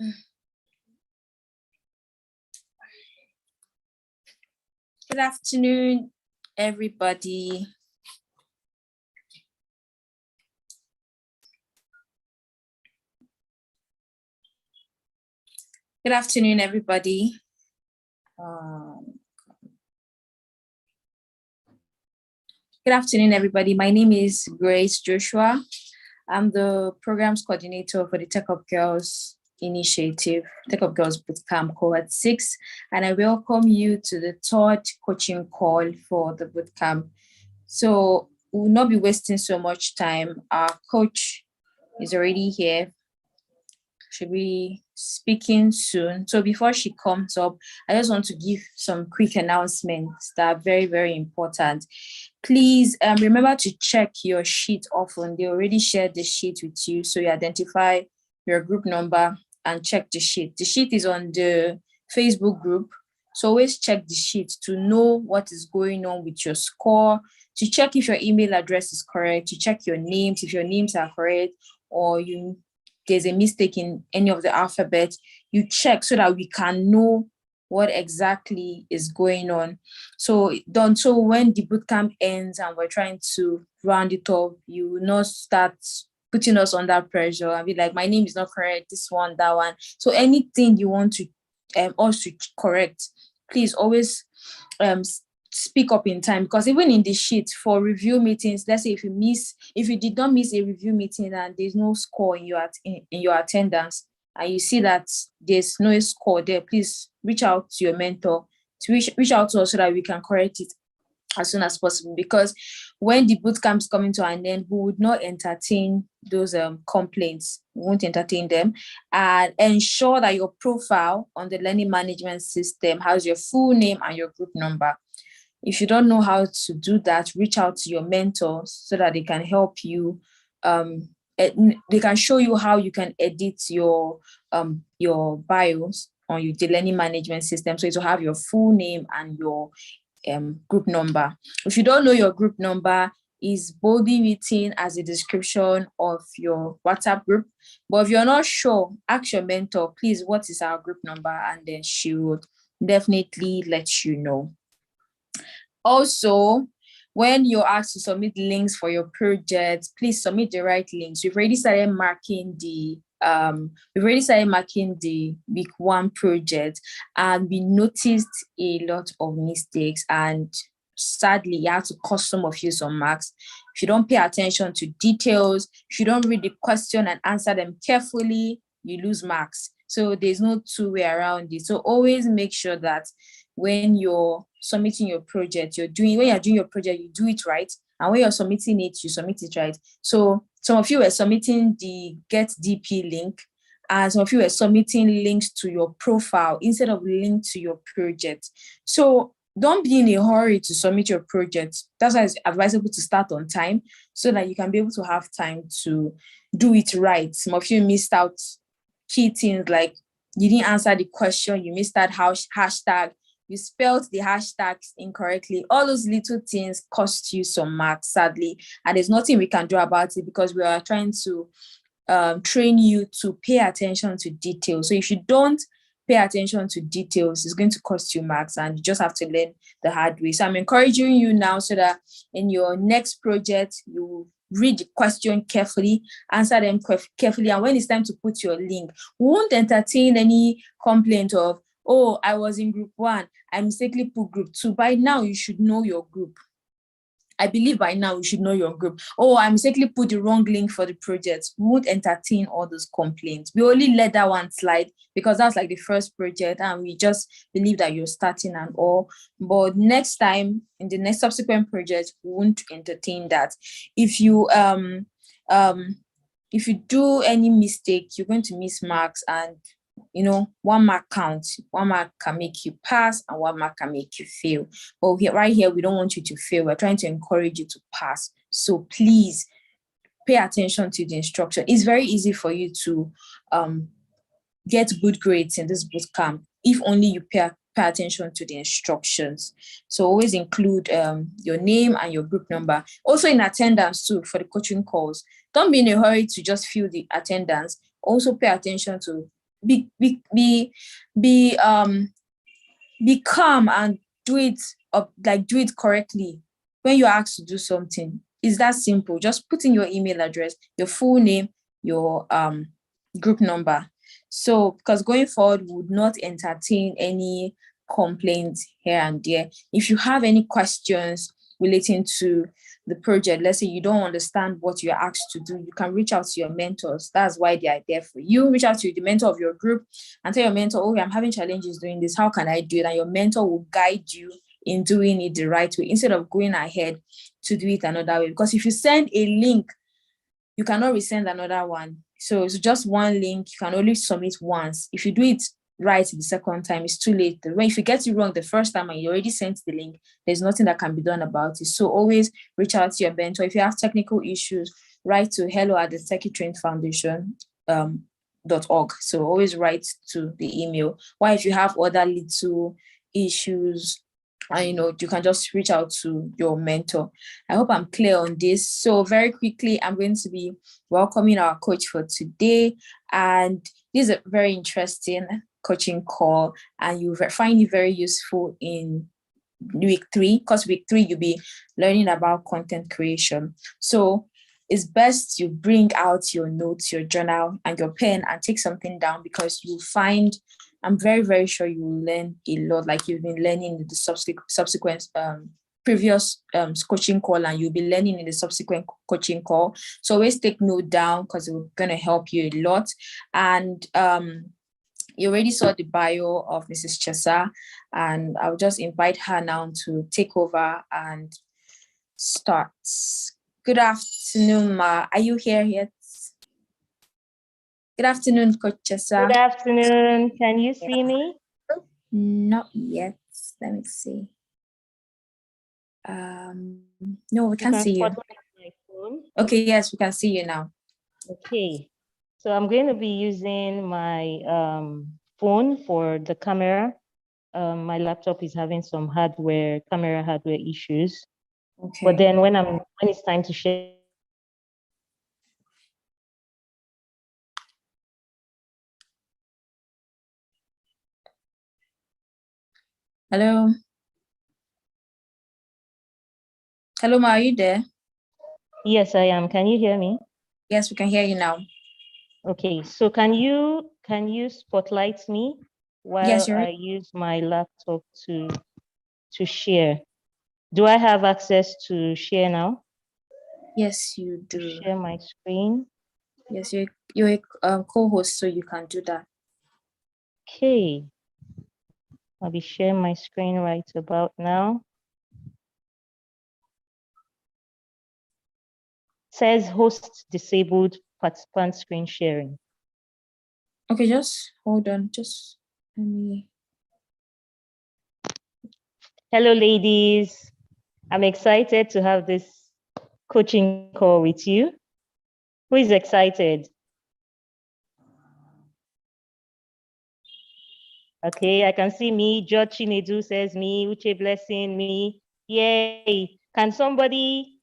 Good afternoon, everybody. Good afternoon, everybody. Good afternoon, everybody. My name is Grace Joshua. I'm the programs coordinator for the Tech Up Girls initiative, Tech Up Girls Bootcamp Cohort 6, and I welcome you to the third coaching call for the bootcamp. So we will not be wasting so much time. Our coach is already here. She'll be speaking soon. So before she comes up, I just want to give some quick announcements that are very, very important. Please remember to check your sheet often. They already shared the sheet with you. So you identify your group number and check the sheet. The sheet is on the Facebook group. So always check the sheet to know what is going on with your score, to check if your email address is correct, to check your names, if your names are correct, or there's a mistake in any of the alphabet, you check so that we can know what exactly is going on. So when the bootcamp ends and we're trying to round it up, you will not start putting us under pressure and be like, my name is not correct, this one, that one. So anything you want to us to correct, please always speak up in time, because even in the sheet for review meetings, let's say if you did not miss a review meeting and there's no score in your attendance, and you see that there's no score there, please reach out to your mentor, to reach out to us so that we can correct it as soon as possible. Because when the bootcamp is coming to an end, we would not entertain those complaints. We won't entertain them, and ensure that your profile on the learning management system has your full name and your group number. If you don't know how to do that, reach out to your mentors so that they can help you. They can show you how you can edit your bios on the learning management system, so it will have your full name and your group number. If you don't know your group number, is boldly written as a description of your WhatsApp group. But if you're not sure, ask your mentor, please, what is our group number? And then she would definitely let you know. Also, when you're asked to submit links for your project, please submit the right links. We've already started marking the week 1 project, and we noticed a lot of mistakes, and sadly you have to cost some of you some marks. If you don't pay attention to details, if you don't read the question and answer them carefully, you lose marks. So there's no two-way around it. So always make sure that when you're submitting your project, when you're doing your project, you do it right. And when you're submitting it, you submit it right. So some of you were submitting the Get DP link, and some of you were submitting links to your profile instead of link to your project. So don't be in a hurry to submit your project. That's why it's advisable to start on time, so that you can be able to have time to do it right. Some of you missed out key things, like you didn't answer the question, you missed that hashtag, you spelled the hashtags incorrectly. All those little things cost you some marks, sadly, and there's nothing we can do about it, because we are trying to train you to pay attention to details. So if you don't pay attention to details, it's going to cost you marks, and you just have to learn the hard way. So I'm encouraging you now, so that in your next project, you read the question carefully, answer them carefully, and when it's time to put your link, we won't entertain any complaint of, oh, I was in group 1, I mistakenly put group 2. By now, you should know your group. I believe by now you should know your group. Oh, I mistakenly put the wrong link for the project. We won't entertain all those complaints. We only let that one slide because that's like the first project, and we just believe that you're starting and all. But next time, in the next subsequent project, we won't entertain that. If you do any mistake, you're going to miss marks, and 1 mark counts. 1 mark can make you pass, and 1 mark can make you fail. But right here, we don't want you to fail. We're trying to encourage you to pass. So please pay attention to the instruction. It's very easy for you to get good grades in this bootcamp if only you pay attention to the instructions. So always include your name and your group number. Also in attendance too, for the coaching calls. Don't be in a hurry to just fill the attendance. Also pay attention to be calm and do it do it correctly when you're asked to do something. It's that simple. Just put in your email address, your full name, your group number. So because going forward, we would not entertain any complaints here and there. If you have any questions relating to the project, let's say you don't understand what you're asked to do, you can reach out to your mentors. That's why they are there for you. Reach out to the mentor of your group and tell your mentor, oh, I'm having challenges doing this. How can I do it? And your mentor will guide you in doing it the right way instead of going ahead to do it another way. Because if you send a link, you cannot resend another one. So it's just one link. You can only submit once. If you do it right the second time, it's too late. If you get it wrong the first time and you already sent the link, there's nothing that can be done about it. So always reach out to your mentor. If you have technical issues, write to hello@techietrainedfoundation.org. So always write to the email. Why, if you have other little issues, and you can just reach out to your mentor. I hope I'm clear on this. So very quickly, I'm going to be welcoming our coach for today. And this is a very interesting coaching call, and you find it very useful in week 3, because week 3 you'll be learning about content creation. So it's best you bring out your notes, your journal, and your pen and take something down, because you'll find, I'm very, very sure you will learn a lot, like you've been learning in the subsequent previous coaching call, and you'll be learning in the subsequent coaching call. So always take note down, because it's going to help you a lot. And you already saw the bio of Mrs. Chesa, and I'll just invite her now to take over and start. Good afternoon, Ma. Are you here yet? Good afternoon, Coach Chesa. Good afternoon. Can you see me? Not yet. Let me see. No, we can't see you. My phone. Okay, yes, we can see you now. Okay. So I'm going to be using my phone for the camera. My laptop is having some camera hardware issues. Okay. But then when it's time to share. Hello. Hello, Ma, are you there? Yes, I am. Can you hear me? Yes, we can hear you now. Okay, so can you spotlight me while I use my laptop to share? Do I have access to share now? Yes, you do. Share my screen. Yes, you're a co-host, so you can do that. Okay. I'll be sharing my screen right about now. It says host disabled participant screen sharing. Okay, just hold on. Just let me. Hello, ladies. I'm excited to have this coaching call with you. Who is excited? Okay, I can see me. George Chinedu says me. Uche Blessing, me. Yay. Can somebody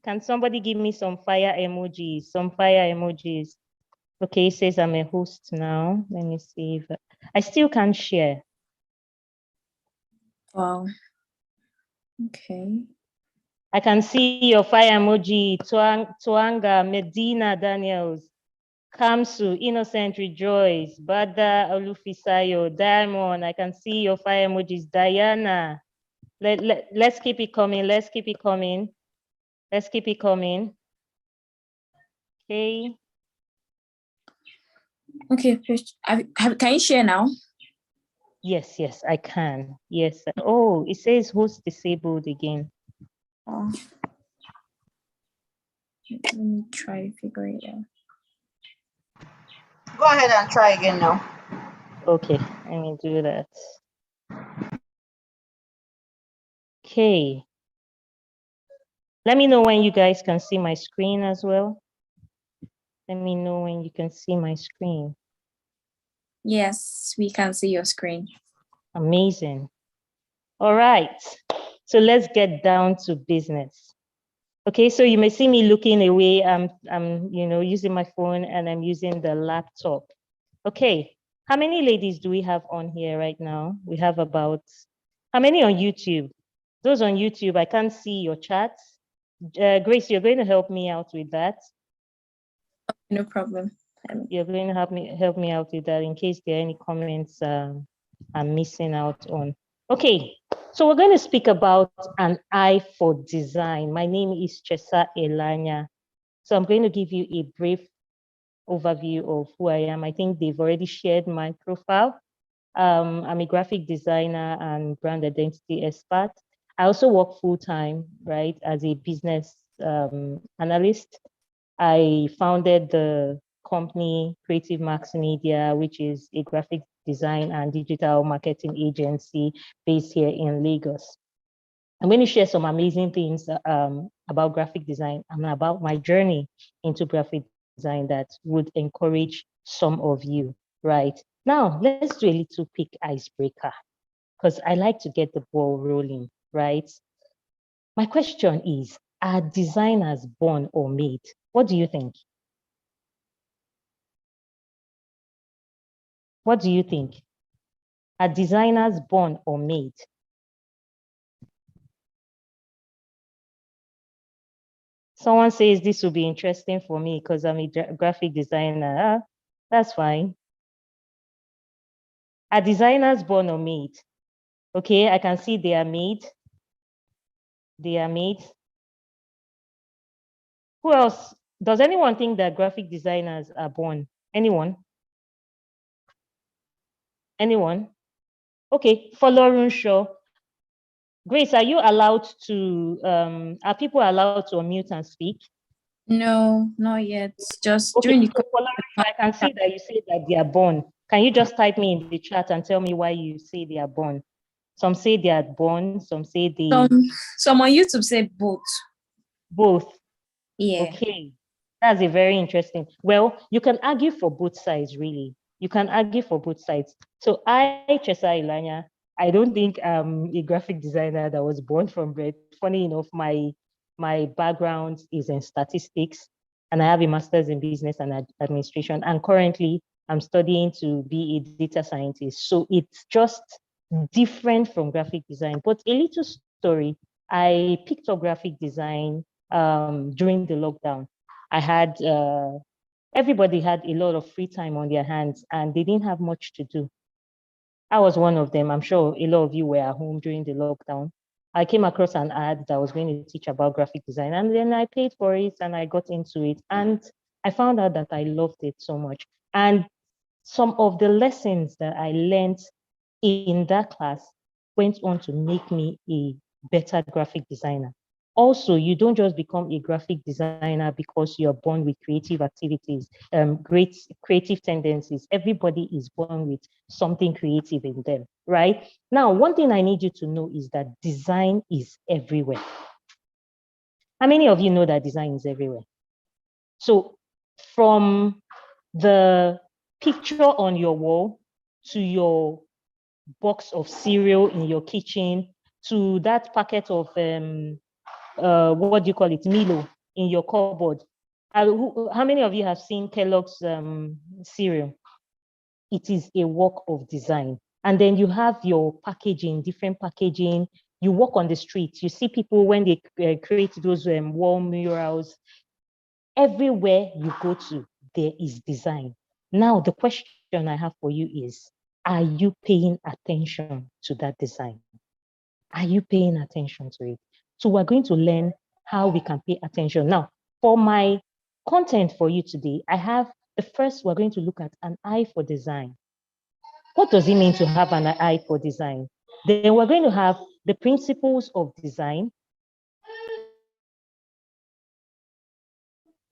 give me some fire emojis? Some fire emojis. Okay, it says I'm a host now. Let me see if I still can't share. Wow. Okay. I can see your fire emoji. Tuanga, Medina Daniels, Kamsu, Innocent Rejoice, Bada Olufisayo, Diamond. I can see your fire emojis. Diana. Let's keep it coming. Let's keep it coming. Let's keep it coming. Okay. Okay. Can you share now? Yes, I can. Yes. Oh, it says host disabled again. Oh. Let me try to figure it out. Go ahead and try again now. Okay, let me do that. Okay. Let me know when you guys can see my screen as well. Let me know when you can see my screen. Yes, we can see your screen. Amazing. All right. So let's get down to business. Okay, so you may see me looking away. I'm using my phone and I'm using the laptop. Okay, How many ladies do we have on here right now? We have about, how many on YouTube? Those on YouTube, I can't see your chats. Grace, you're going to help me out with that. No problem. You're going to help me out with that in case there are any comments I'm missing out on. Okay, so we're going to speak about an eye for design. My name is Chesa Eleanya. So I'm going to give you a brief overview of who I am. I think they've already shared my profile. I'm a graphic designer and brand identity expert. I also work full-time, right, as a business analyst. I founded the company Creative Max Media, which is a graphic design and digital marketing agency based here in Lagos. I'm going to share some amazing things about graphic design and about my journey into graphic design that would encourage some of you, right? Now, let's do a little quick icebreaker because I like to get the ball rolling, right? My question is, are designers born or made? What do you think? What do you think? Are designers born or made? Someone says this will be interesting for me because I'm a graphic designer. That's fine. Are designers born or made? Okay, I can see they are made. They are made. Who else? Does anyone think that graphic designers are born? Anyone? Anyone? Okay, following show. Grace, are you allowed to, are people allowed to unmute and speak? No, not yet. Just Okay, during the so I can see that you say that they are born. Can you just type me in the chat and tell me why you say they are born? Some say they are born, some say they... Some on YouTube say both. Both. Yeah. Okay, that's a very interesting. Well, you can argue for both sides, really. You can argue for both sides. So I, Chesa Eleanya, I don't think I'm a graphic designer that was born from bread. Funny enough, my background is in statistics, and I have a master's in business and administration. And currently, I'm studying to be a data scientist. So it's just different from graphic design. But a little story, I picked up graphic design during the lockdown. I had, everybody had a lot of free time on their hands and they didn't have much to do. I was one of them. I'm sure a lot of you were at home during the lockdown. I came across an ad that was going to teach about graphic design, and then I paid for it and I got into it. And I found out that I loved it so much. And some of the lessons that I learned in that class went on to make me a better graphic designer. Also, you don't just become a graphic designer because you're born with creative activities, great creative tendencies. Everybody is born with something creative in them, right? Now, one thing I need you to know is that design is everywhere. How many of you know that design is everywhere? So from the picture on your wall to your box of cereal in your kitchen to that packet of what do you call it, Milo in your cupboard. How many of you have seen Kellogg's cereal? It is a work of design. And then you have your packaging, different packaging. You walk on the street, you see people when they create those wall murals. Everywhere you go to, there is design. Now, the question I have for you is, are you paying attention to that design? Are you paying attention to it? So we're going to learn how we can pay attention. Now, for my content for you today, I have the first, we're going to look at an eye for design. What does it mean to have an eye for design? Then we're going to have the principles of design.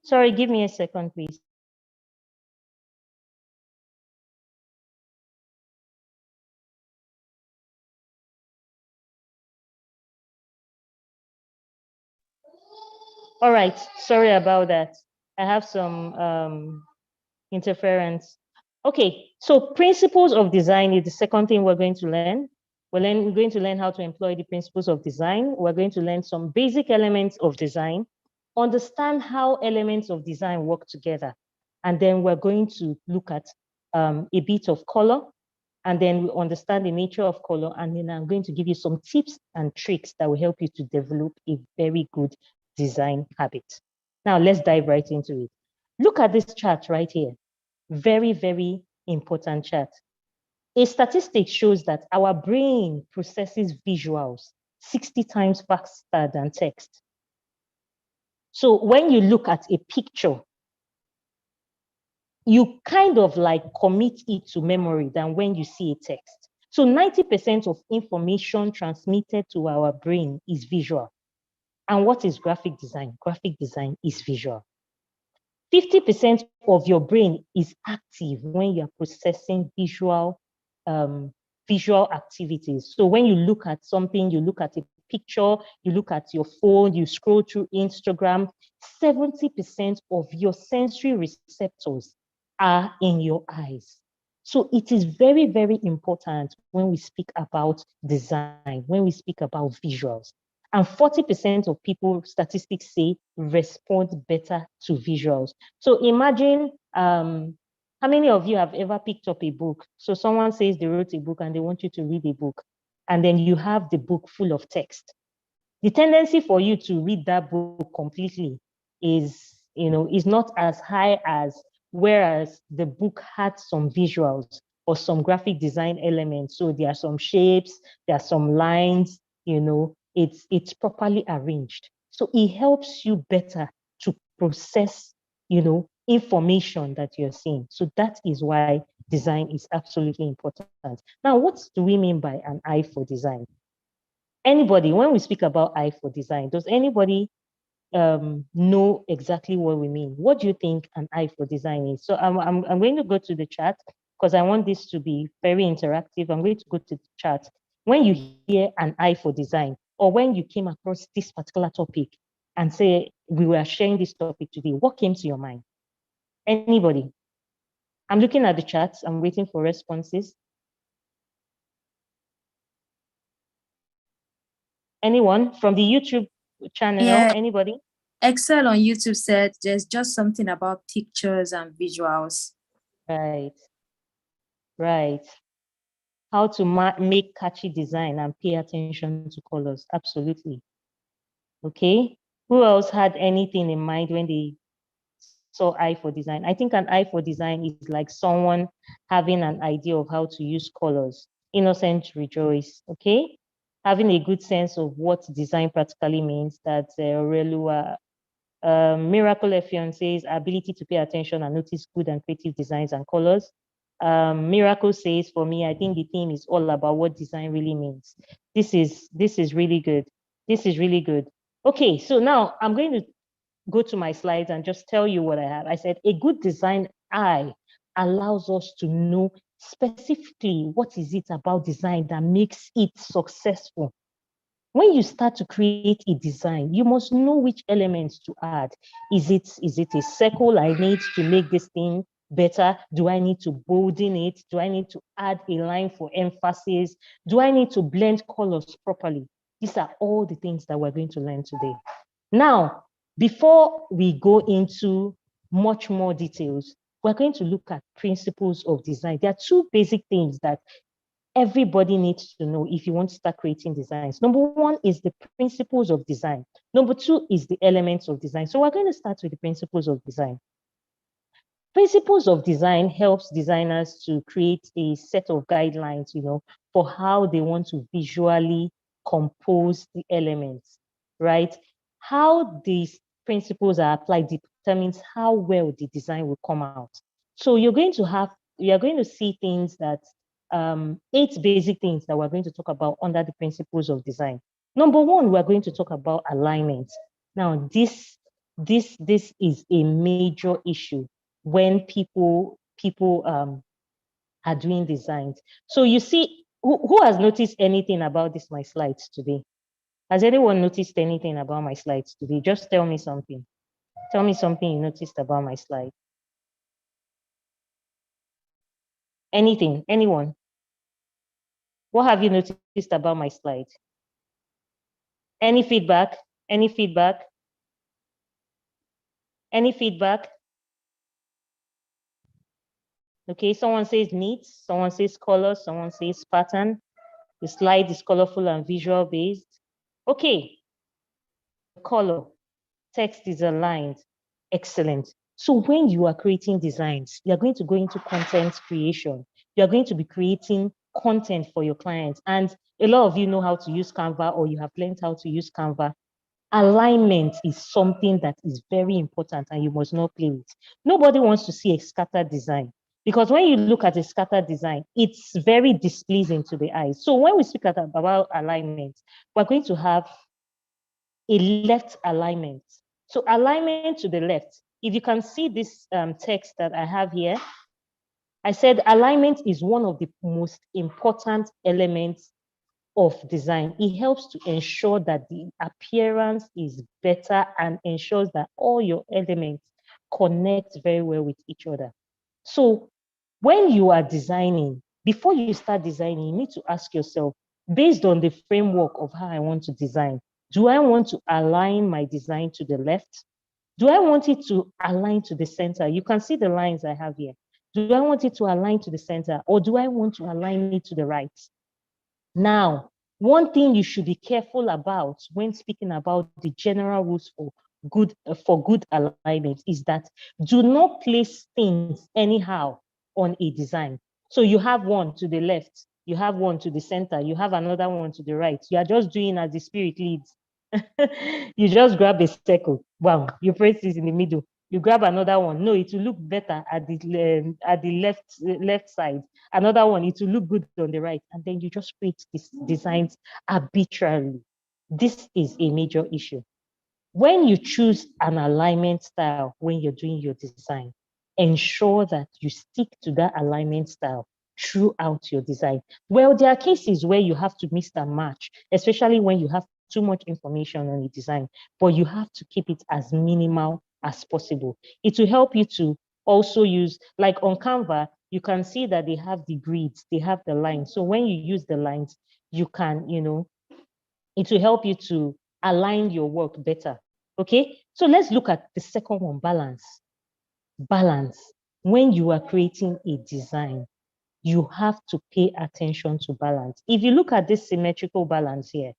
Sorry, give me a second, please. All right, sorry about that. I have some interference. Okay, so principles of design is the second thing we're going to learn. We're going to learn how to employ the principles of design. We're going to learn some basic elements of design, understand how elements of design work together. And then we're going to look at a bit of color, and then we understand the nature of color. And then I'm going to give you some tips and tricks that will help you to develop a very good design habit. Now, let's dive right into it. Look at this chart right here. Very, very important chart. A statistic shows that our brain processes visuals 60 times faster than text. So when you look at a picture, you kind of like commit it to memory than when you see a text. So 90% of information transmitted to our brain is visual. And what is graphic design? Graphic design is visual. 50% of your brain is active when you're processing visual activities. So when you look at something, you look at a picture, you look at your phone, you scroll through Instagram, 70% of your sensory receptors are in your eyes. So it is very, very important when we speak about design, when we speak about visuals. And 40% of people, statistics say, respond better to visuals. So imagine, how many of you have ever picked up a book? So someone says they wrote a book and they want you to read a book, and then you have the book full of text. The tendency for you to read that book completely is not as high as whereas the book had some visuals or some graphic design elements. So there are some shapes, there are some lines, it's properly arranged. So it helps you better to process, information that you're seeing. So that is why design is absolutely important. Now, what do we mean by an eye for design? Anybody, when we speak about eye for design, does anybody know exactly what we mean? What do you think an eye for design is? So I'm going to go to the chat because I want this to be very interactive. I'm going to go to the chat. When you hear an eye for design, or when you came across this particular topic and say we were sharing this topic today, what came to your mind? Anybody? I'm looking at the chats. I'm waiting for responses. Anyone from the YouTube channel? Yeah. Anybody? Excel on YouTube said there's just something about pictures and visuals. Right. How to make catchy design and pay attention to colors. Absolutely. Okay. Who else had anything in mind when they saw eye for design? I think an eye for design is like someone having an idea of how to use colors. Innocent rejoice. Okay. Having a good sense of what design practically means. That's Relua. Miracle Effion says ability to pay attention and notice good and creative designs and colors. Miracle says, for me, I think the theme is all about what design really means. This is really good. This is really good. Okay, so now I'm going to go to my slides and just tell you what I have. I said a good design eye allows us to know specifically what is it about design that makes it successful. When you start to create a design, you must know which elements to add. Is it a circle I need to make this thing better? Do I need to bolden it? Do I need to add a line for emphasis? Do I need to blend colors properly? These are all the things that we're going to learn today. Now, before we go into much more details, we're going to look at principles of design. There are two basic things that everybody needs to know if you want to start creating designs. Number one is the principles of design. Number two is the elements of design. So we're going to start with the principles of design. Principles of design helps designers to create a set of guidelines, for how they want to visually compose the elements, right? How these principles are applied determines how well the design will come out. So you're going to see things that 8 basic things that we're going to talk about under the principles of design. Number one, we're going to talk about alignment. Now, this is a major issue when people are doing designs. So you see, who has noticed anything about my slides today? Has anyone noticed anything about my slides today? Just tell me something. Tell me something you noticed about my slide. Anything, anyone? What have you noticed about my slide? Any feedback? Any feedback? Any feedback? Okay, someone says neat, someone says color, someone says pattern. The slide is colorful and visual based. Okay, color, text is aligned. Excellent. So when you are creating designs, you are going to go into content creation. You are going to be creating content for your clients. And a lot of you know how to use Canva, or you have learned how to use Canva. Alignment is something that is very important and you must not play with. Nobody wants to see a scattered design, because when you look at a scattered design, it's very displeasing to the eyes. So when we speak about alignment, we're going to have a left alignment. So alignment to the left. If you can see this text that I have here, I said alignment is one of the most important elements of design. It helps to ensure that the appearance is better and ensures that all your elements connect very well with each other. So when you are designing, before you start designing, you need to ask yourself, based on the framework of how I want to design, do I want to align my design to the left? Do I want it to align to the center? You can see the lines I have here. Do I want it to align to the center, or do I want to align it to the right? Now, one thing you should be careful about when speaking about the general rules for good alignment is that do not place things anyhow on a design. So you have one to the left, you have one to the center, you have another one to the right. You are just doing as the spirit leads. You just grab a circle, wow, you place this in the middle. You grab another one. No, it will look better at the left side. Another one, it will look good on the right. And then you just create these designs arbitrarily. This is a major issue. When you choose an alignment style when you're doing your design, ensure that you stick to that alignment style throughout your design. Well, there are cases where you have to mix and match, especially when you have too much information on the design, but you have to keep it as minimal as possible. It will help you to also use, like on Canva, you can see that they have the grids, they have the lines. So when you use the lines, you can, it will help you to align your work better. Okay, so let's look at the second one, balance. Balance. When you are creating a design, you have to pay attention to balance. If you look at this symmetrical balance here,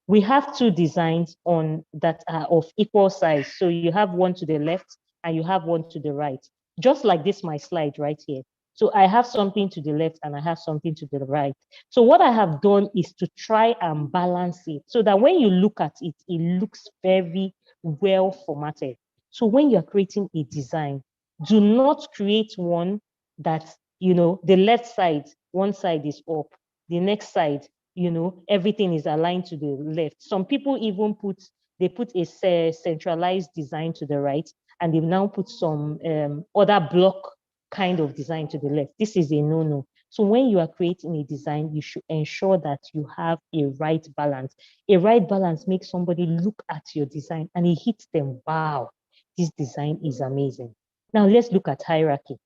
we have two designs on that are of equal size. So you have one to the left and you have one to the right. Just like this, my slide right here. So I have something to the left and I have something to the right. So what I have done is to try and balance it so that when you look at it, it looks very well formatted. So when you're creating a design, do not create one that, the left side, one side is up, the next side, everything is aligned to the left. Some people even put a centralized design to the right, and they've now put some other block kind of design to the left. This is a no-no. So when you are creating a design, you should ensure that you have a right balance. A right balance makes somebody look at your design and it hits them, wow, this design is amazing. Now let's look at hierarchy.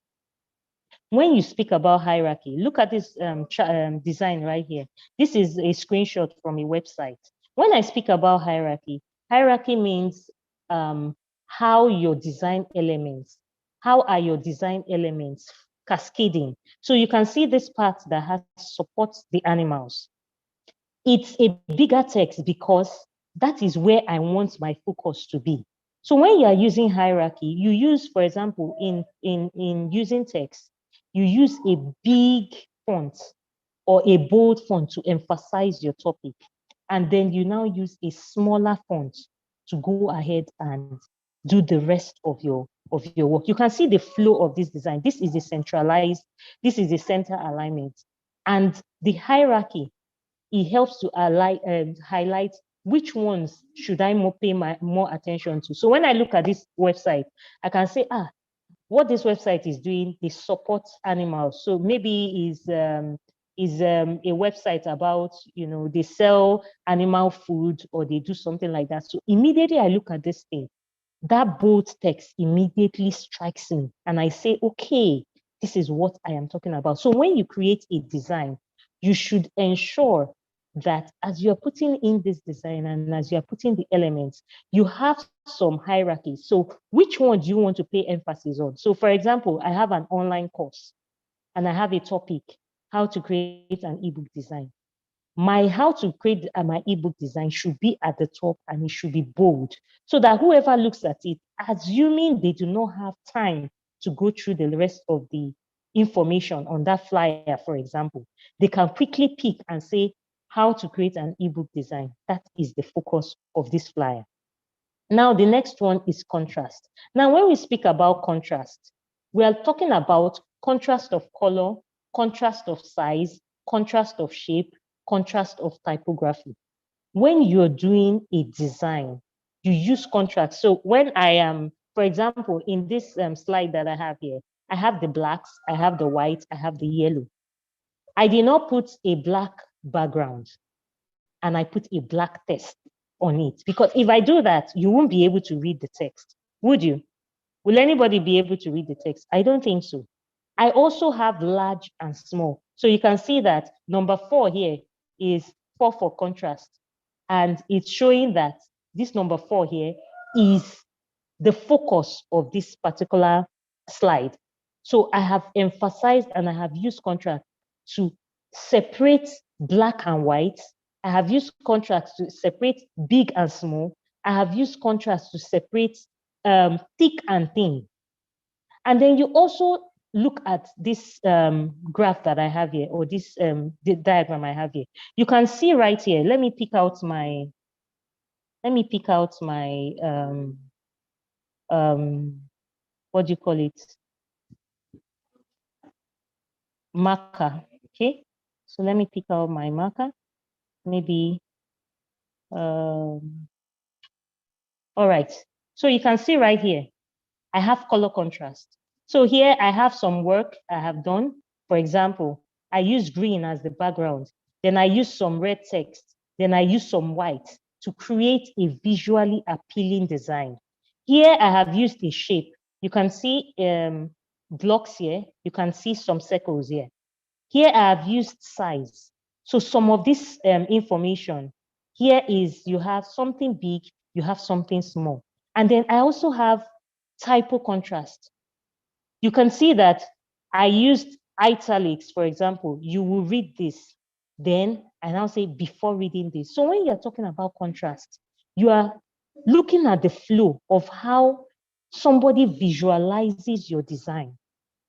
When you speak about hierarchy, look at this design right here. This is a screenshot from a website. When I speak about hierarchy, hierarchy means how your design elements, how are your design elements cascading. So you can see this part that has supports the animals. It's a bigger text because that is where I want my focus to be. So when you are using hierarchy, you use, for example, in using text, you use a big font or a bold font to emphasize your topic. And then you now use a smaller font to go ahead and do the rest of your work. You can see the flow of this design. This is a centralized, this is a center alignment. And the hierarchy, it helps to highlight which ones should I pay more attention to. So when I look at this website, I can say, what this website is doing, they support animals. So maybe is a website about, they sell animal food or they do something like that. So immediately I look at this thing, that bold text immediately strikes me and I say, okay, this is what I am talking about. So when you create a design, you should ensure that as you're putting in this design and as you're putting the elements, you have some hierarchy. So which one do you want to pay emphasis on? So for example, I have an online course. and I have a topic, how to create an ebook design. My how to create my ebook design should be at the top and it should be bold so that whoever looks at it, assuming they do not have time to go through the rest of the information on that flyer, for example, they can quickly pick and say how to create an ebook design. That is the focus of this flyer. Now, the next one is contrast. Now, when we speak about contrast, we are talking about contrast of color, contrast of size, contrast of shape, contrast of typography. When you're doing a design, you use contrast. So when I am, for example, in this slide that I have here, I have the blacks, I have the white, I have the yellow. I did not put a black background and I put a black text on it. Because if I do that, you won't be able to read the text, would you? Will anybody be able to read the text? I don't think so. I also have large and small. So you can see that number 4 here is 4 for contrast. And it's showing that this number 4 here is the focus of this particular slide. So I have emphasized and I have used contrast to separate black and white. I have used contrast to separate big and small. I have used contrast to separate thick and thin. And then you also look at this graph that I have here, or this the diagram I have here. You can see right here. Let me pick out my what do you call it? Marker. Okay. So let me pick out my marker. Maybe all right. So you can see right here, I have color contrast. So here I have some work I have done. For example, I use green as the background. Then I use some red text. Then I use some white to create a visually appealing design. Here I have used a shape. You can see blocks here. You can see some circles here. Here I have used size. So some of this information here is you have something big, you have something small. And then I also have typo contrast. You can see that I used italics, for example. You will read this. Then I now say before reading this. So when you're talking about contrast, you are looking at the flow of how somebody visualizes your design.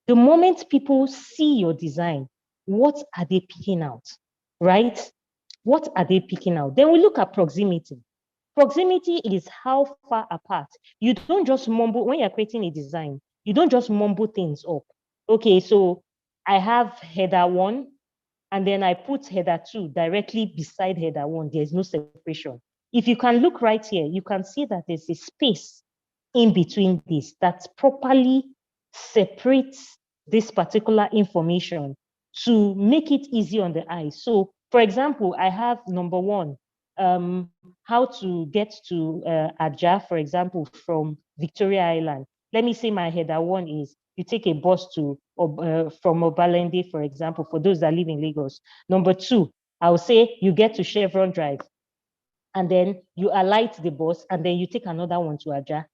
The moment people see your design, what are they picking out, right? What are they picking out? Then we look at proximity. Proximity is how far apart. You don't just mumble, when you're creating a design, you don't just mumble things up. Okay, so I have header 1, and then I put header 2 directly beside header 1. There's no separation. If you can look right here, you can see that there's a space in between this that properly separates this particular information to make it easy on the eye. So, for example, I have number 1, how to get to Aja, for example, from Victoria Island. Let me say my header 1 is you take a bus to from Obalende, for example, for those that live in Lagos. Number 2, I will say you get to Chevron Drive, and then you alight the bus, and then you take another one to Aja.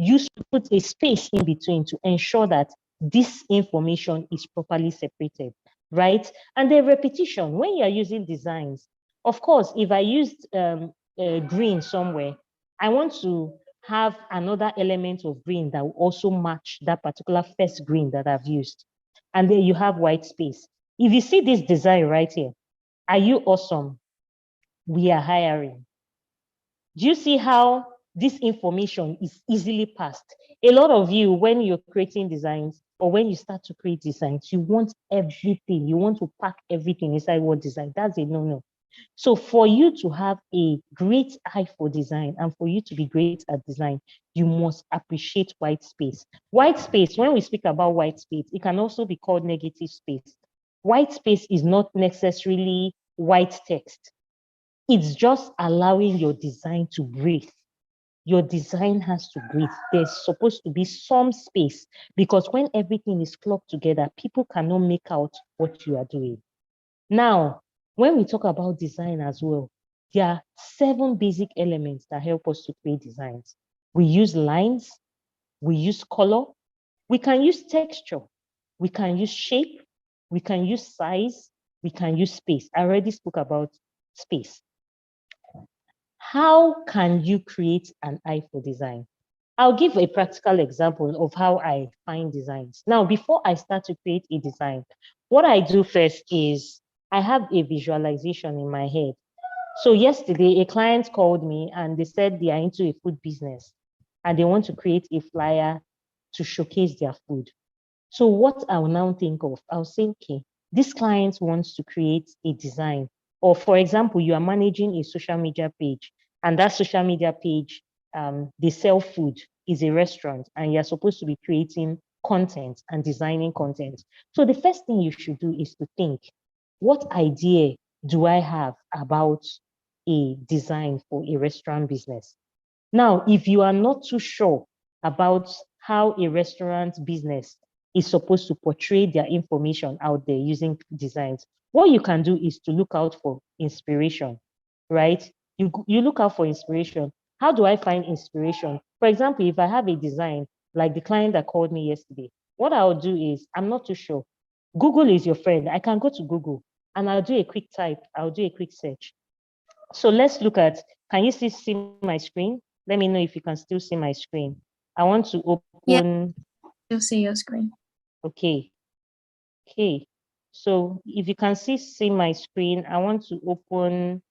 You should put a space in between to ensure that this information is properly separated, right? And the repetition, when you're using designs, of course, if I used green somewhere, I want to have another element of green that will also match that particular first green that I've used. And then you have white space. If you see this design right here, are you awesome? We are hiring. Do you see how this information is easily passed? A lot of you, when you're creating designs or when you start to create designs, you want everything. You want to pack everything inside one design. That's a no-no. So for you to have a great eye for design and for you to be great at design, you must appreciate white space. White space, when we speak about white space, it can also be called negative space. White space is not necessarily white text. It's just allowing your design to breathe. Your design has to breathe. There's supposed to be some space because when everything is clubbed together, people cannot make out what you are doing. Now, when we talk about design as well, There are 7 basic elements that help us to create designs. We use lines, we use color, we can use texture, we can use shape, we can use size, we can use space. I already spoke about space. How can you create an eye for design? I'll give a practical example of how I find designs. Now, before I start to create a design, what I do first is I have a visualization in my head. So yesterday, a client called me and they said they are into a food business and they want to create a flyer to showcase their food. So what I will now think of, I'll say, okay, this client wants to create a design. Or for example, you are managing a social media page and that social media page, they sell food, is a restaurant, and you're supposed to be creating content and designing content. So the first thing you should do is to think, what idea do I have about a design for a restaurant business? Now, if you are not too sure about how a restaurant business is supposed to portray their information out there using designs, what you can do is to look out for inspiration, right? You look out for inspiration. How do I find inspiration? For example, if I have a design, like the client that called me yesterday, what I'll do is, I'm not too sure. Google is your friend. I can go to Google and I'll do a quick type. I'll do a quick search. So let's look at, can you still see my screen? Let me know if you can still see my screen. I want to open. You'll see your screen. Okay. Okay. So if you can see my screen, I want to open,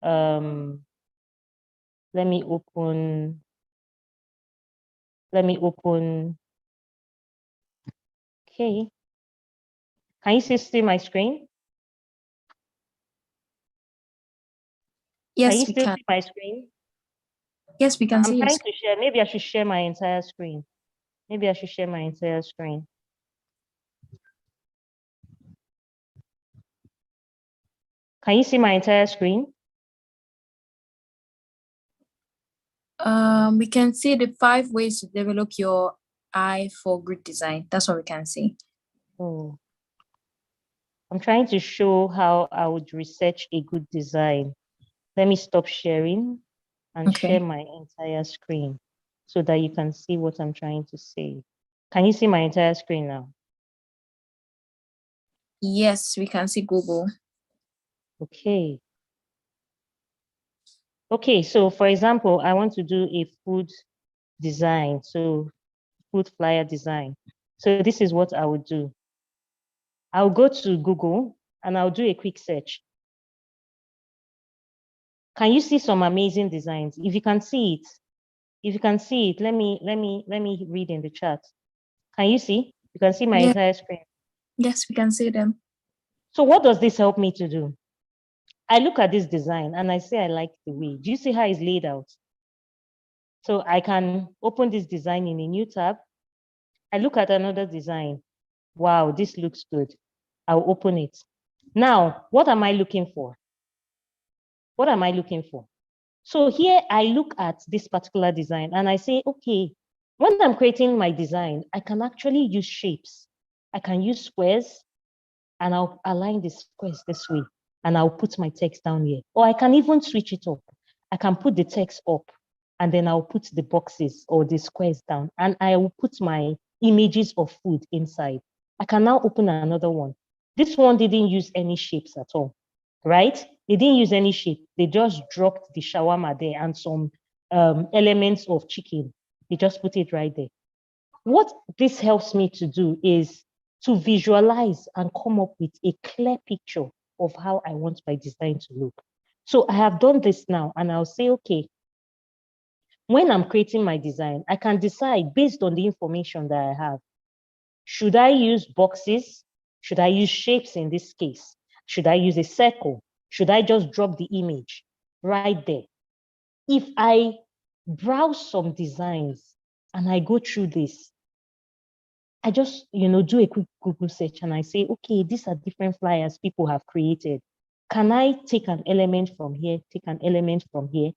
let me open, okay. Can you still see my screen? Can Yes, you we still can. see my screen? Yes, we can I'm see your trying screen. to share. Maybe I should share my entire screen. Maybe I should share my entire screen. Can you see my entire screen? We can see the 5 ways to develop your eye for good design. That's what we can see. Oh. I'm trying to show how I would research a good design. Let me stop sharing and share Okay. my entire screen so that you can see what I'm trying to say. Can you see my entire screen now? Yes, we can see Google. Okay. Okay, so for example, I want to do a food design, so food flyer design. So this is what I would do. I'll go to Google and I'll do a quick search. Can you see some amazing designs? If you can see it, let me read in the chat. Can you see? You can see my entire screen. Yes, we can see them. So what does this help me to do? I look at this design and I say I like the way. Do you see how it's laid out? So I can open this design in a new tab. I look at another design. Wow, this looks good. I'll open it. Now, what am I looking for? What am I looking for? So here I look at this particular design and I say, okay, when I'm creating my design, I can actually use shapes. I can use squares and I'll align the squares this way and I'll put my text down here. Or I can even switch it up. I can put the text up and then I'll put the boxes or the squares down and I will put my images of food inside. I can now open another one. This one didn't use any shapes at all, right? They didn't use any shape. They just dropped the shawarma there and some elements of chicken. They just put it right there. What this helps me to do is to visualize and come up with a clear picture of how I want my design to look. So I have done this now and I'll say, okay, when I'm creating my design, I can decide based on the information that I have. Should I use boxes? Should I use shapes in this case? Should I use a circle? Should I just drop the image right there? If I browse some designs and I go through this, I just, do a quick Google search and I say, okay, these are different flyers people have created. Can I take an element from here, take an element from here,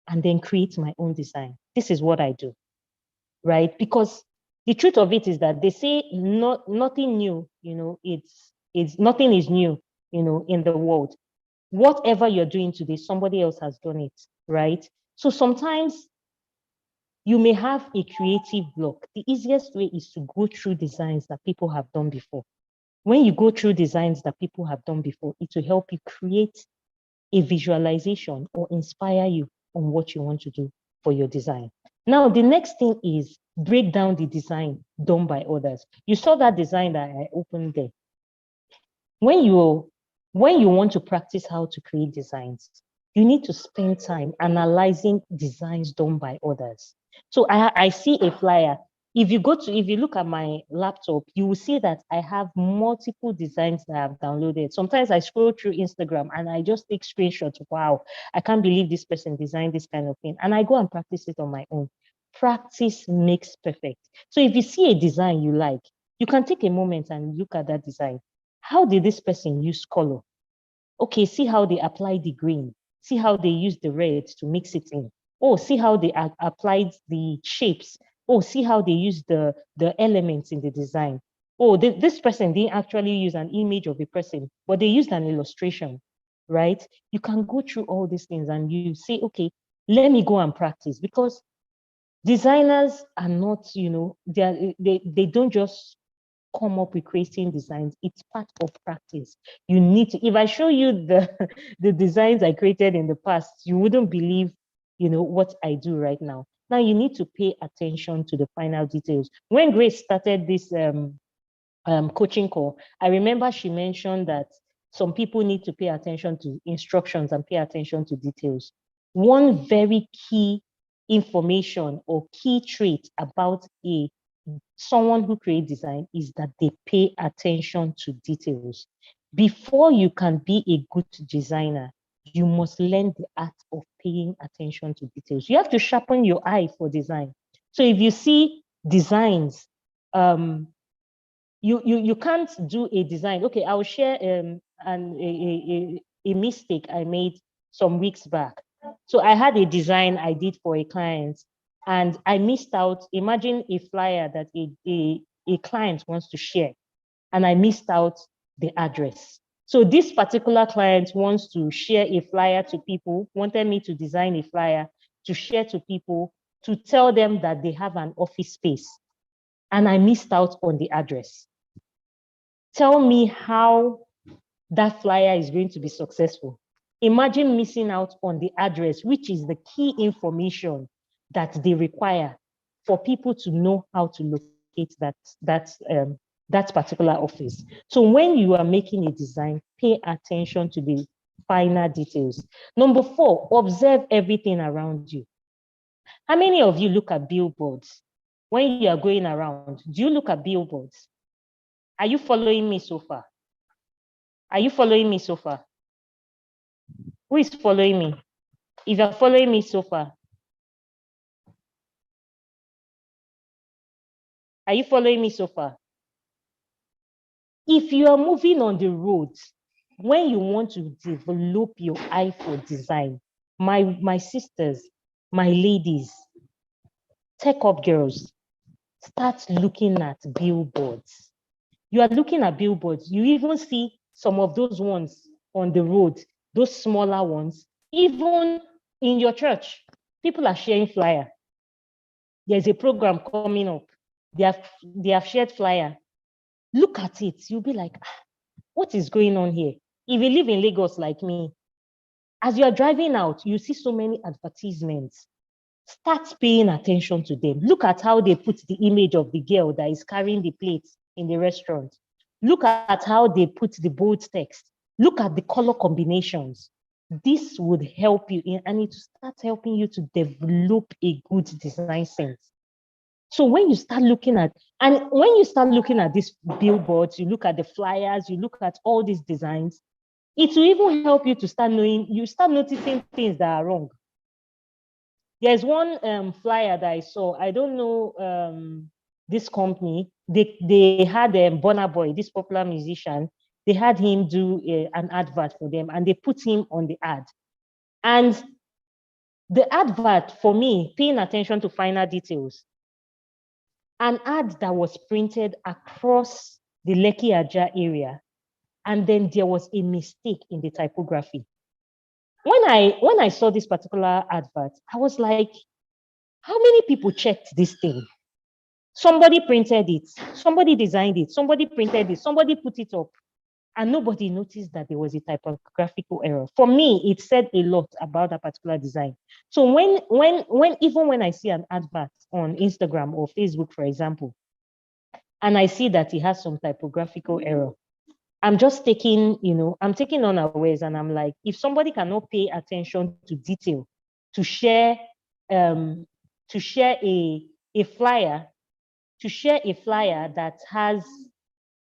and then create my own design? This is what I do, right? Because the truth of it is that they say nothing new, it's nothing is new, in the world. whatever you're doing today, somebody else has done it, right? So sometimes you may have a creative block. The easiest way is to go through designs that people have done before. When you go through designs that people have done before, it will help you create a visualization or inspire you on what you want to do for your design. Now, the next thing is break down the design done by others. You saw that design that I opened there. When you want to practice how to create designs, you need to spend time analyzing designs done by others. So I see a flyer. If you look at my laptop, you will see that I have multiple designs that I've downloaded. Sometimes I scroll through Instagram and I just take screenshots. Wow, I can't believe this person designed this kind of thing. And I go and practice it on my own. Practice makes perfect. So if you see a design you like, you can take a moment and look at that design. How did this person use color? Okay, see how they apply the green. See how they use the red to mix it in. Oh, see how they applied the shapes. Oh, see how they use the elements in the design. Oh, this person didn't actually use an image of a person, but they used an illustration, right? You can go through all these things and you say, okay, let me go and practice, because designers are not, they don't just come up with creating designs. It's part of practice. You need to, if I show you the the designs I created in the past, you wouldn't believe, what I do right now. Now you need to pay attention to the final details. When Grace started this coaching call, I remember she mentioned that some people need to pay attention to instructions and pay attention to details. One very key information or key trait about someone who creates design is that they pay attention to details. Before you can be a good designer, you must learn the art of paying attention to details. You have to sharpen your eye for design. So if you see designs, you can't do a design. Okay, I'll share a mistake I made some weeks back. So I had a design I did for a client, and I missed out. Imagine a flyer that a client wants to share, and I missed out the address. So this particular client wants to share a flyer to people, wanted me to design a flyer to share to people, to tell them that they have an office space. And I missed out on the address. Tell me how that flyer is going to be successful. Imagine missing out on the address, which is the key information that they require for people to know how to locate that particular office. So when you are making a design, pay attention to the finer details. Number 4, observe everything around you. How many of you look at billboards? When you are going around, do you look at billboards? Are you following me so far? Are you following me so far? Who is following me? If you're following me so far, are you following me so far? If you are moving on the road, when you want to develop your eye for design, my sisters, my ladies, tech up girls, start looking at billboards. You are looking at billboards. You even see some of those ones on the road, those smaller ones. Even in your church, people are sharing flyer. There's a program coming up. They have shared flyer. Look at it. You'll be like, what is going on here? If you live in Lagos like me, as you are driving out, you see so many advertisements. Start paying attention to them. Look at how they put the image of the girl that is carrying the plates in the restaurant. Look at how they put the bold text. Look at the color combinations. This would help you and it will start helping you to develop a good design sense. So when you start looking at these billboards, you look at the flyers, you look at all these designs, it will even help you to start noticing things that are wrong. There's one flyer that I saw. I don't know this company. They had Burna Boy, this popular musician. They had him do an advert for them, and they put him on the ad. And the advert, for me, paying attention to finer details, an ad that was printed across the Lekki Aja area, and then there was a mistake in the typography. when I saw this particular advert, I was like, how many people checked this thing? Somebody printed it, somebody designed it, somebody printed it, somebody put it up, and nobody noticed that there was a typographical error. For me, it said a lot about that particular design. So even when I see an advert on Instagram or Facebook, for example, and I see that it has some typographical error, I'm just taking, I'm taking unawares, and I'm like, if somebody cannot pay attention to detail to share um to share a flyer that has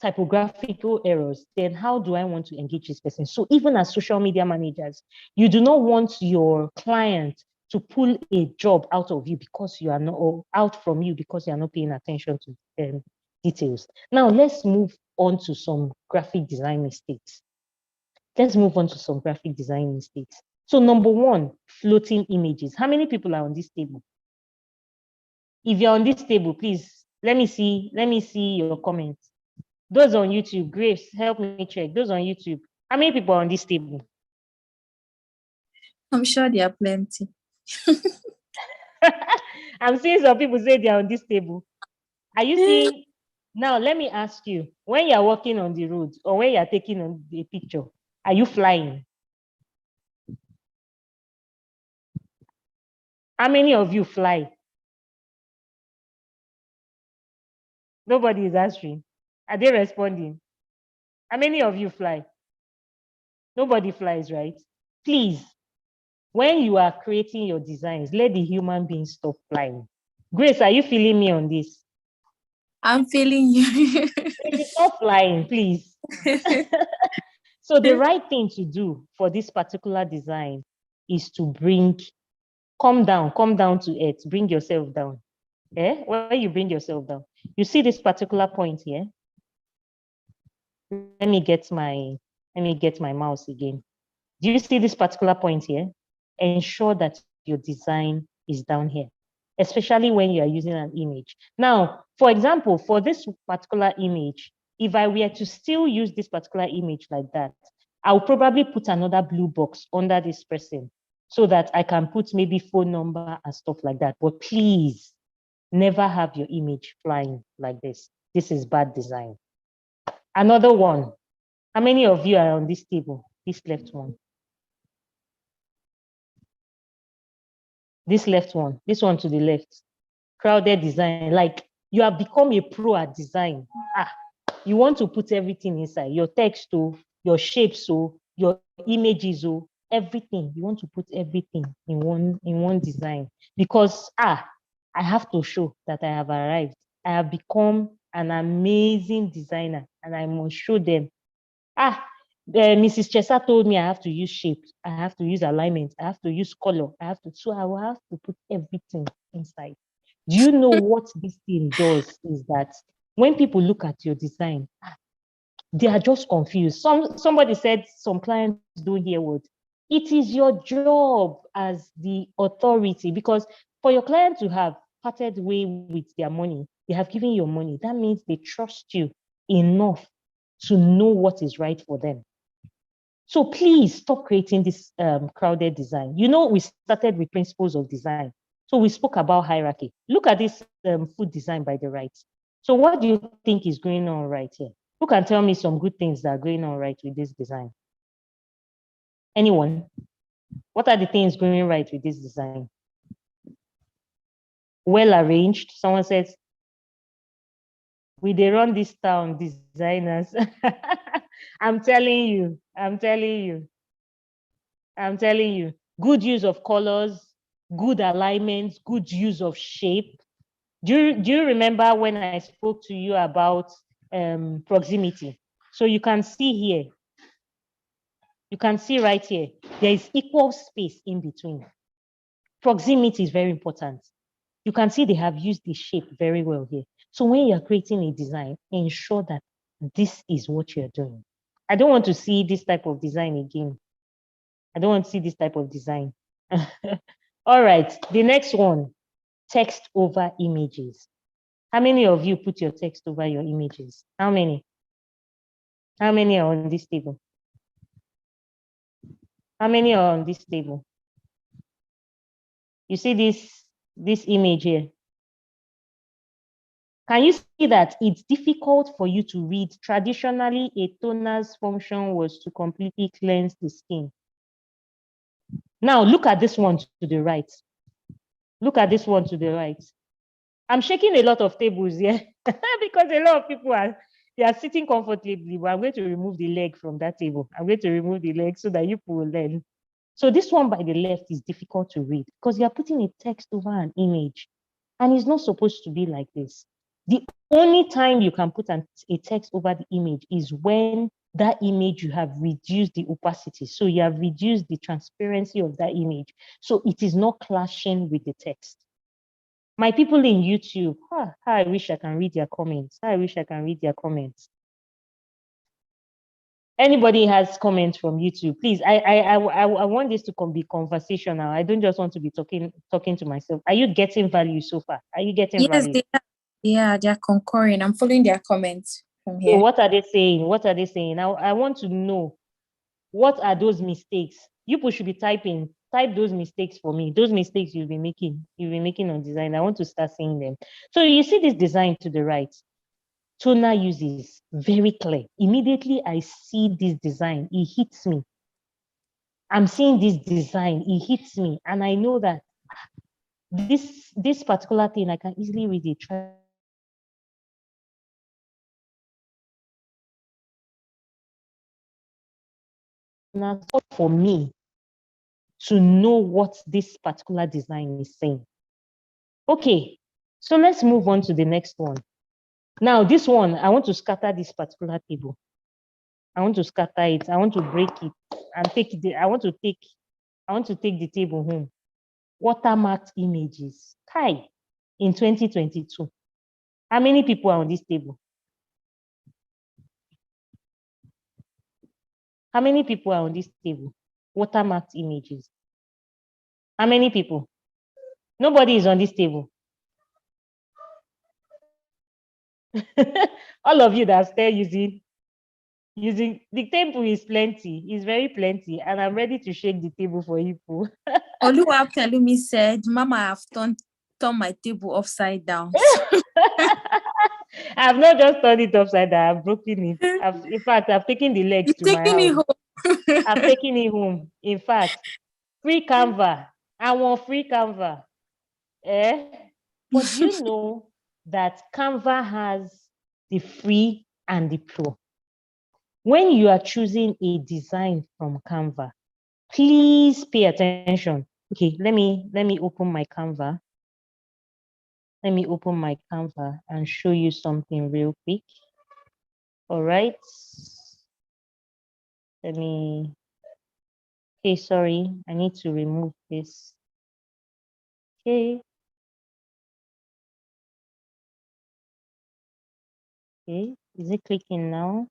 typographical errors, then how do I want to engage this person? So even as social media managers, you do not want your client to pull a job out of you because you are not, or out from you because you are not paying attention to details. Now let's move on to some graphic design mistakes. So number one, floating images. How many people are on this table? If you're on this table, please let me see your comments. Those on YouTube, Grace, help me check. Those on YouTube, how many people are on this table? I'm sure there are plenty. I'm seeing some people say they're on this table. Are you seeing? Now, let me ask you, when you're walking on the road or when you're taking on a picture, are you flying? How many of you fly? Nobody is answering. Are they responding? How many of you fly? Nobody flies, right? Please, when you are creating your designs, let the human being stop flying. Grace, are you feeling me on this? I'm feeling you. Stop flying, please. So the right thing to do for this particular design is to come down to earth, bring yourself down. When you bring yourself down, you see this particular point here. Let me get my mouse again. Do you see this particular point here? Ensure that your design is down here, especially when you are using an image. Now, for example, for this particular image, if I were to still use this particular image like that, I'll probably put another blue box under this person so that I can put maybe phone number and stuff like that. But please, never have your image flying like this. This is bad design. Another one. How many of you are on this table? This left one. This left one. This one to the left. Crowded design. Like you have become a pro at design. You want to put everything inside. Your text, your shapes, your images, everything. You want to put everything in one design. Because I have to show that I have arrived. I have become an amazing designer and I must show them. Mrs. Chesa told me I have to use shape, I have to use alignment, I have to use color, so I will have to put everything inside. Do you know what this thing does is that when people look at your design, they are just confused. Somebody said some clients don't hear words. It is your job as the authority, because for your client to have parted way with their money, they have given you money. That means they trust you enough to know what is right for them. So please stop creating this crowded design. We started with principles of design. So we spoke about hierarchy. Look at this food design by the right. So what do you think is going on right here? Who can tell me some good things that are going on right with this design? Anyone? What are the things going right with this design? Well arranged. Someone says, they run this town, designers. I'm telling you. Good use of colors, good alignment, good use of shape. Do you remember when I spoke to you about proximity? So you can see here, you can see right here, there is equal space in between. Proximity is very important. You can see they have used the shape very well here. So when you're creating a design, ensure that this is what you're doing. I don't want to see this type of design again. I don't want to see this type of design. All right, the next one, text over images. How many of you put your text over your images? How many? How many are on this table? How many are on this table? You see this image here? Can you see that it's difficult for you to read? Traditionally, a toner's function was to completely cleanse the skin. Now, look at this one to the right. Look at this one to the right. I'm shaking a lot of tables here because a lot of people are sitting comfortably, but I'm going to remove the leg from that table. I'm going to remove the leg so that you will learn. So this one by the left is difficult to read because you're putting a text over an image, and it's not supposed to be like this. The only time you can put a text over the image is when that image you have reduced the opacity. So you have reduced the transparency of that image. So it is not clashing with the text. My people in YouTube, I wish I can read their comments. I wish I can read their comments. Anybody has comments from YouTube, please. I want this to be conversational. I don't just want to be talking to myself. Are you getting value so far? Are you getting value? Yes, they're concurring. I'm following their comments from here. So what are they saying? What are they saying? Now I want to know, what are those mistakes? You people should be typing. Type those mistakes for me. Those mistakes you've been making on design. I want to start seeing them. So you see this design to the right. Toner uses very clear. Immediately I see this design, it hits me. I'm seeing this design, it hits me, and I know that this particular thing I can easily read it. Now, for me to know what this particular design is saying. Okay, so let's move on to the next one. Now, this one, I want to scatter this particular table. I want to scatter it. I want to break it and take it. I want to take the table home. Watermarked images. Kai, in 2022. How many people are on this table? How many people are on this table? Watermarked images. How many people? Nobody is on this table. All of you that are still using the table is plenty, it's very plenty, and I'm ready to shake the table for you. Oluwapelumi said, Mama, I've turned my table upside down. I've not just turned it upside down, I've broken it. In fact, I've taken the legs to my house. I've taken it home. In fact, free Canva. I want free Canva. But do you know that Canva has the free and the pro? When you are choosing a design from Canva, please pay attention. Okay, let me open my Canva. Let me open my Canva and show you something real quick. All right. Okay, sorry, I need to remove this. Okay. Okay, is it clicking now?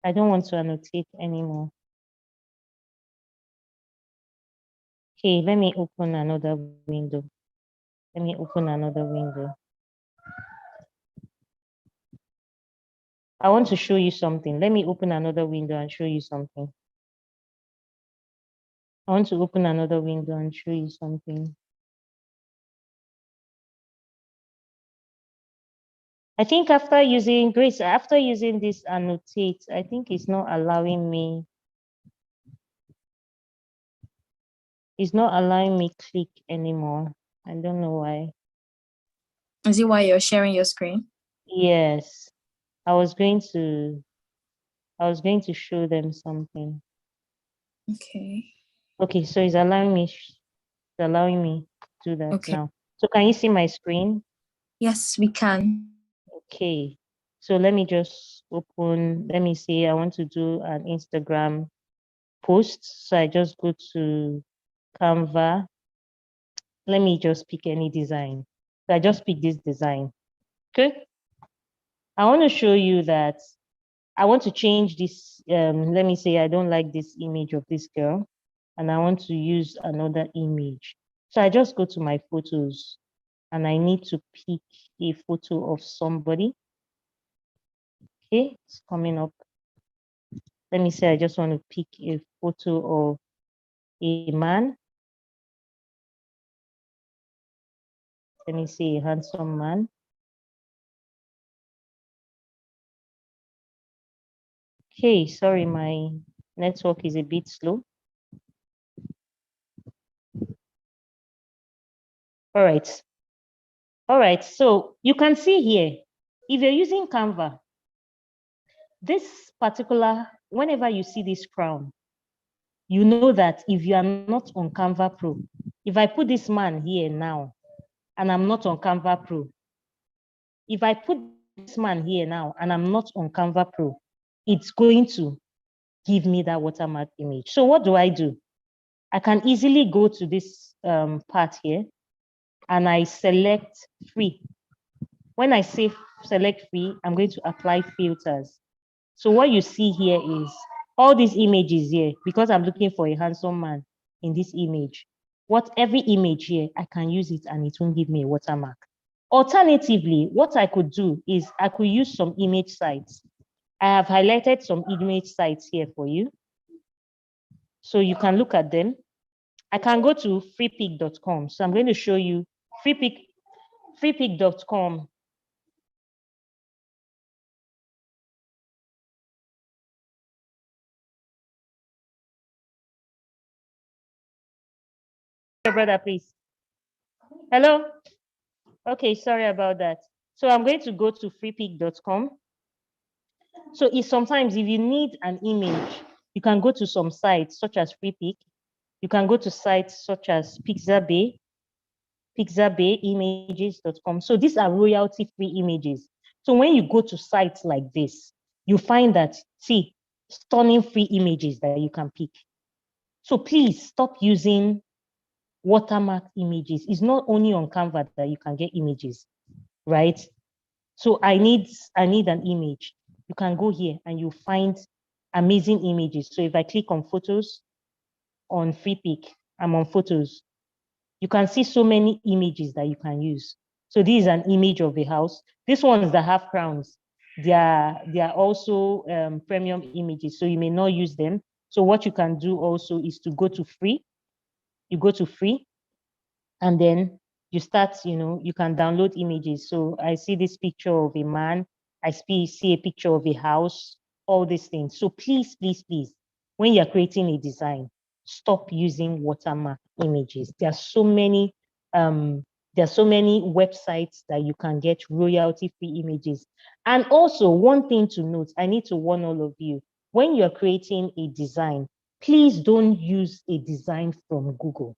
I don't want to annotate anymore. Okay, let me open another window. Let me open another window. I want to show you something. Let me open another window and show you something. I want to open another window and show you something. I think after using Grace, after using this annotate, I think it's not allowing me. It's not allowing me click anymore. I don't know why. Is it why you're sharing your screen? Yes. I was going to show them something. Okay. Okay, so it's allowing me to do that now. So can you see my screen? Yes, we can. Okay. So let me just open, let me see, I want to do an Instagram post. So I just go to Canva. Let me just pick any design. So I just pick this design. Okay. I want to show you that I want to change this. Let me say I don't like this image of this girl and I want to use another image. So I just go to my photos and I need to pick a photo of somebody. Okay, it's coming up. Let me say I just want to pick a photo of a man. Let me see, a handsome man. Okay, sorry, my network is a bit slow. All right, so you can see here, if you're using Canva, this particular, whenever you see this crown, you know that if you are not on Canva Pro, if I put this man here now, and I'm not on Canva Pro, if I put this man here now, and I'm not on Canva Pro, it's going to give me that watermark image. So what do? I can easily go to this part here, and I select free. When I say select free, I'm going to apply filters. So what you see here is all these images here, because I'm looking for a handsome man in this image. Every image here, I can use it and it won't give me a watermark. Alternatively, what I could do is I could use some image sites. I have highlighted some image sites here for you, so you can look at them. I can go to freepic.com. So I'm going to show you freepic.com. Brother, please. Hello? Okay, sorry about that. So I'm going to go to freepic.com. So sometimes if you need an image, you can go to some sites such as Freepic. You can go to sites such as Pixabay, pixabayimages.com. So these are royalty-free images. So when you go to sites like this, you find that, see, stunning free images that you can pick. So please stop using watermark images. It's not only on Canva that you can get images, right? So I need an image. You can go here and you find amazing images. So if I click on photos on Freepic, I'm on photos. You can see so many images that you can use. So this is an image of a house. These ones that have crowns, they are also premium images, so you may not use them. So what you can do also is to go to free. You go to free, and then you start, you can download images. So I see this picture of a man, I see a picture of a house, all these things. So please, please, please, when you're creating a design, stop using watermark images. There are so many websites that you can get royalty-free images. And also, one thing to note, I need to warn all of you, when you're creating a design, please don't use a design from Google.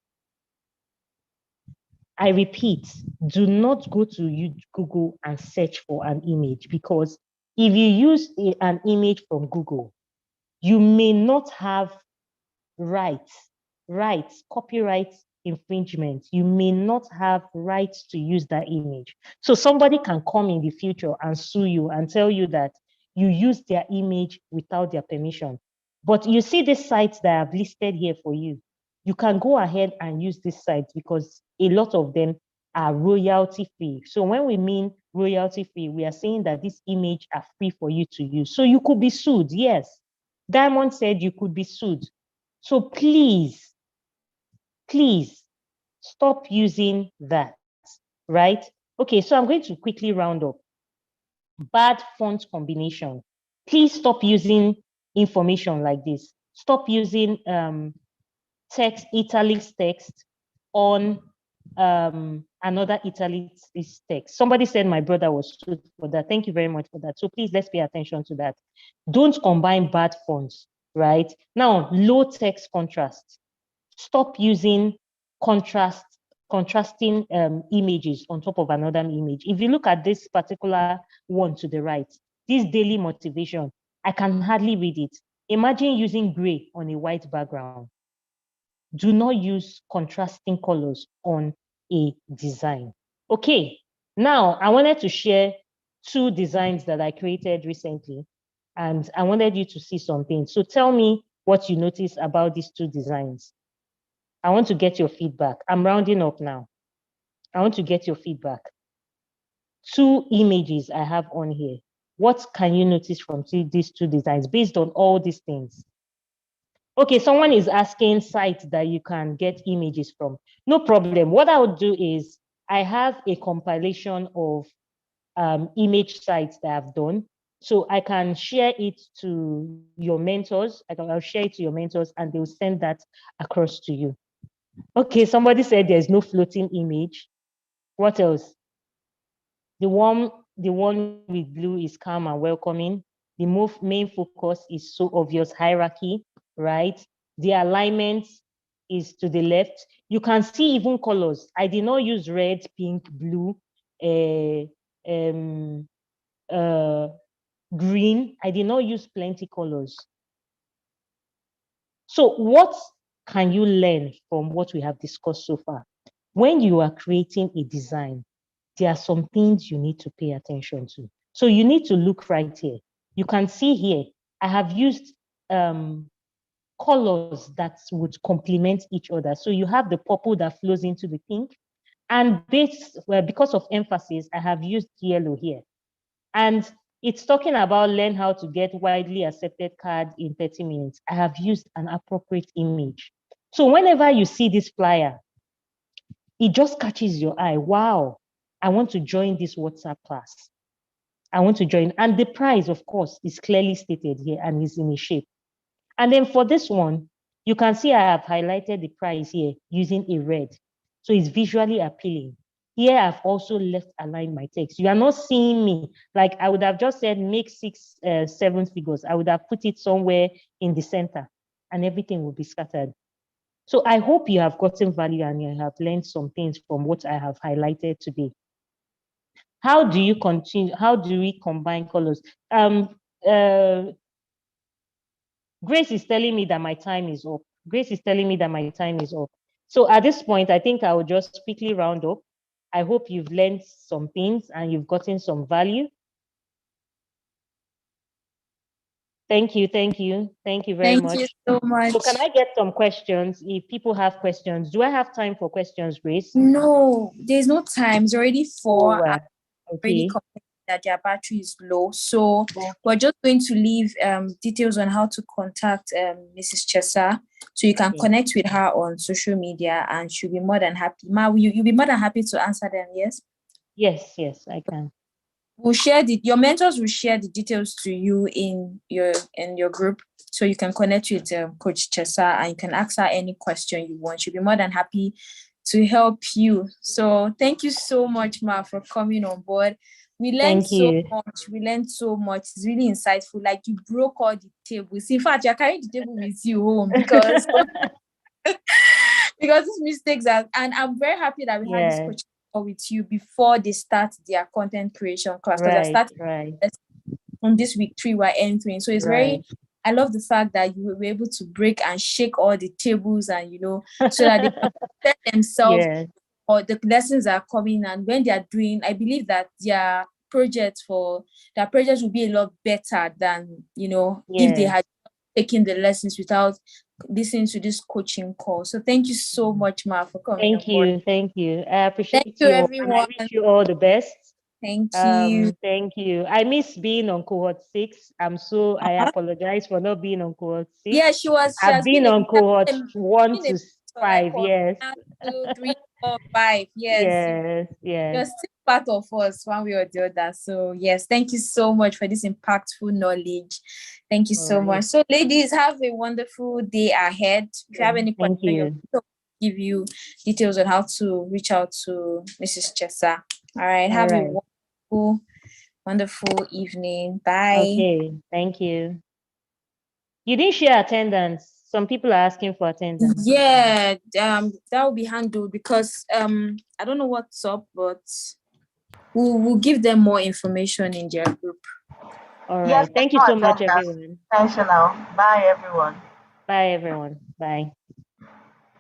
I repeat, do not go to Google and search for an image, because if you use an image from Google, you may not have copyright infringement. You may not have rights to use that image. So somebody can come in the future and sue you and tell you that you used their image without their permission. But you see the sites that I've listed here for you. You can go ahead and use these sites because a lot of them are royalty free. So when we mean royalty free, we are saying that this image are free for you to use. So you could be sued, yes. Diamond said you could be sued. So please stop using that, right? Okay, so I'm going to quickly round up. Bad font combination. Please stop using information like this. Stop using italics text on another italics text. Somebody said my brother was sued for that. Thank you very much for that. So please, let's pay attention to that. Don't combine bad fonts, right? Now, low text contrast. Stop using contrasting images on top of another image. If you look at this particular one to the right, this daily motivation, I can hardly read it. Imagine using gray on a white background. Do not use contrasting colors on a design. Okay, now I wanted to share 2 designs that I created recently, and I wanted you to see something. So tell me what you notice about these 2 designs. I want to get your feedback. I'm rounding up now. I want to get your feedback. 2 images I have on here. What can you notice from these 2 designs based on all these things? Okay, someone is asking sites that you can get images from. No problem. What I would do is I have a compilation of image sites that I've done. So I can share it to your mentors. I'll share it to your mentors and they'll send that across to you. Okay, somebody said there's no floating image. What else? The one with blue is calm and welcoming. The main focus is so obvious, hierarchy, right? The alignment is to the left. You can see even colors. I did not use red, pink, blue, green. I did not use plenty colors. So what can you learn from what we have discussed so far? When you are creating a design, there are some things you need to pay attention to. So you need to look right here. You can see here, I have used colors that would complement each other. So you have the purple that flows into the pink. And because of emphasis, I have used yellow here. And it's talking about learn how to get widely accepted card in 30 minutes. I have used an appropriate image. So whenever you see this flyer, it just catches your eye. Wow, I want to join this WhatsApp class. I want to join. And the price, of course, is clearly stated here and is in a shape. And then for this one, you can see I have highlighted the price here using a red. So it's visually appealing. Here, I've also left aligned my text. You are not seeing me. Like I would have just said, make 6, 7 figures. I would have put it somewhere in the center and everything will be scattered. So I hope you have gotten value and you have learned some things from what I have highlighted today. How do you continue? How do we combine colors? Grace is telling me that my time is up. Grace is telling me that my time is up. So at this point, I think I will just quickly round up. I hope you've learned some things and you've gotten some value. Thank you, thank you. Thank you very much. Thank you so much. So can I get some questions? If people have questions, do I have time for questions, Grace? No, there's no time. It's already 4. Oh, I've already okay. complained that their battery is low. So we're just going to leave details on how to contact Mrs. Chesa. So you can connect with her on social media and she'll be more than happy. Ma, you'll be more than happy to answer them, yes? Yes, I can. We'll share your mentors will share the details to you in your group, so you can connect with Coach Chesa and you can ask her any question you want. She'll be more than happy to help you. So thank you so much, Ma, for coming on board. We learned so much. We learned so much. It's really insightful. Like you broke all the tables. In fact, you're carrying the table with you home because because these mistakes are, and I'm very happy that we had this coaching with you before they start their content creation class, because I started on this week 3 we're entering. So it's very, I love the fact that you were able to break and shake all the tables and so that they can prepare themselves or the lessons are coming, and when they are doing, I believe that their projects will be a lot better than if they had taken the lessons without listening to this coaching call. So thank you so much, Ma, for coming on board. Thank you. I appreciate thank you, everyone. I wish you all the best. Thank you. Thank you. I miss being on cohort 6. I apologize for not being on cohort 6. Yeah, I've been on cohort 1 to 5. Yes. 1, 2, 3, 4, 5. Yes. You're still part of us one way or the other. So yes, thank you so much for this impactful knowledge. Thank you so much. So ladies, have a wonderful day ahead. If you have any questions, I'll give you details on how to reach out to Mrs. Chesa. All right. Have a wonderful evening. Bye. Okay. Thank you. You didn't share attendance. Some people are asking for attendance. Yeah, that will be handled because I don't know what's up, but we'll give them more information in their group. All right. Thank you so much, everyone. Intentional. Bye, everyone. Bye, everyone. Bye.